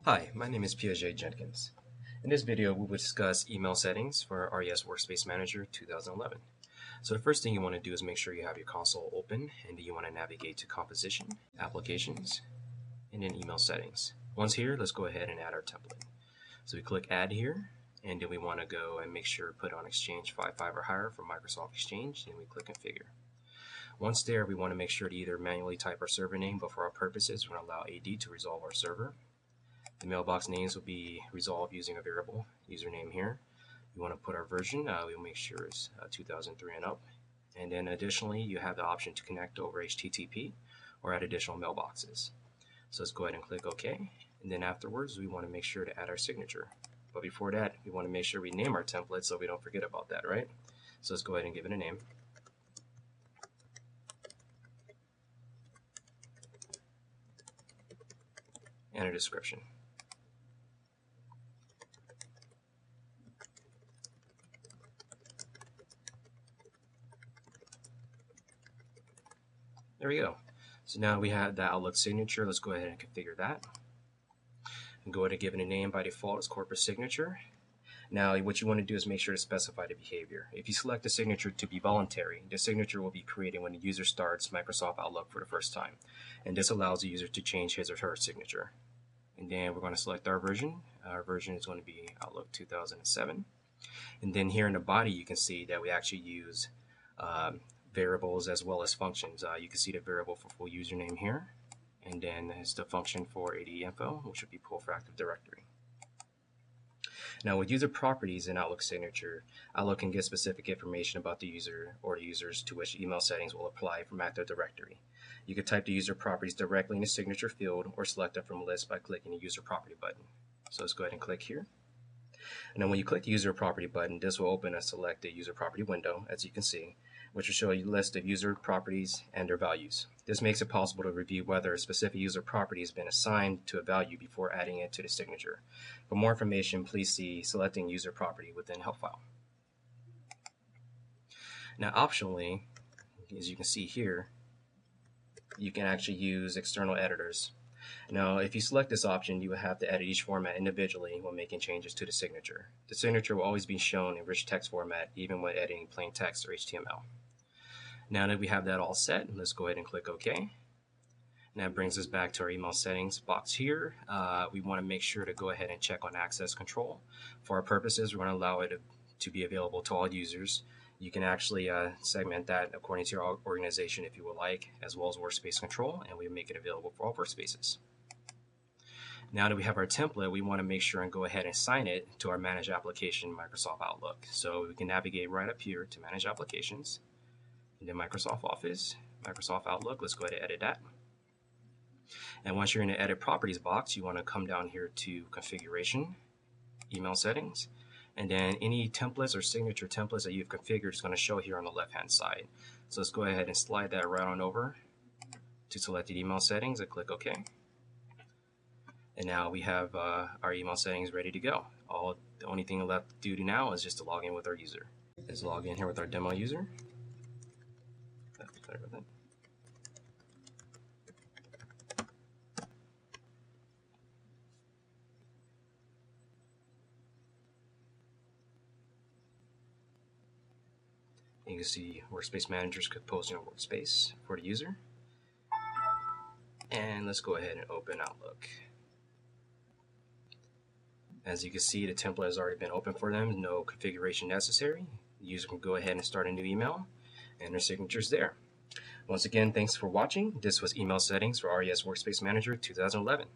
Hi, my name is Piaget Jenkins. In this video, we will discuss email settings for RES Workspace Manager 2011. So the first thing you want to do is make sure you have your console open, and then you want to navigate to Composition, Applications, and then Email Settings. Once here, let's go ahead and add our template. So we click Add here, and then we want to go and make sure to put on Exchange 5.5 or higher for Microsoft Exchange, and we click Configure. Once there, we want to make sure to either manually type our server name, but for our purposes, we're going to allow AD to resolve our server. The mailbox names will be resolved using a variable username here. We want to put our version. We'll make sure it's 2003 and up. And then additionally, you have the option to connect over HTTP or add additional mailboxes. So let's go ahead and click OK. And then afterwards, we want to make sure to add our signature. But before that, we want to make sure we name our template so we don't forget about that, right? So let's go ahead and give it a name. And a description. There we go. So now we have the Outlook signature. Let's go ahead and configure that. And go ahead and give it a name. By default, it's corporate signature. Now, what you want to do is make sure to specify the behavior. If you select the signature to be voluntary, the signature will be created when the user starts Microsoft Outlook for the first time. And this allows the user to change his or her signature. And then we're going to select our version. Our version is going to be Outlook 2007. And then here in the body, you can see that we actually use variables as well as functions. You can see the variable for full username here, and then it's the function for AD info, which would be pull for Active Directory. Now with user properties in Outlook signature, Outlook can get specific information about the user or users to which email settings will apply from Active Directory. You can type the user properties directly in the signature field or select them from a list by clicking the user property button. So let's go ahead and click here. And then when you click the user property button, this will open a selected user property window, as you can see, which will show you a list of user properties and their values. This makes it possible to review whether a specific user property has been assigned to a value before adding it to the signature. For more information, please see Selecting User Property within Help File. Now, optionally, as you can see here, you can actually use external editors. Now, if you select this option, you will have to edit each format individually when making changes to the signature. The signature will always be shown in rich text format, even when editing plain text or HTML. Now that we have that all set, let's go ahead and click OK. And that brings us back to our email settings box here. We want to make sure to go ahead and check on access control. For our purposes, we're going to allow it to be available to all users. You can actually segment that according to your organization if you would like, as well as workspace control, and we make it available for all workspaces. Now that we have our template, we want to make sure and go ahead and assign it to our Manage Application Microsoft Outlook. So we can navigate right up here to Manage Applications, and then Microsoft Office, Microsoft Outlook. Let's go ahead and edit that. And once you're in the Edit Properties box, you want to come down here to Configuration, Email Settings, and then any templates or signature templates that you've configured is going to show here on the left-hand side. So let's go ahead and slide that right on over to selected email settings and click OK. And now we have our email settings ready to go. The only thing left to do now is just to log in with our user. Let's log in here with our demo user. Sorry about that. You can see Workspace Managers posting a workspace for the user. And let's go ahead and open Outlook. As you can see, the template has already been open for them. No configuration necessary. The user can go ahead and start a new email, and their signature is there. Once again, thanks for watching. This was Email Settings for RES Workspace Manager 2011.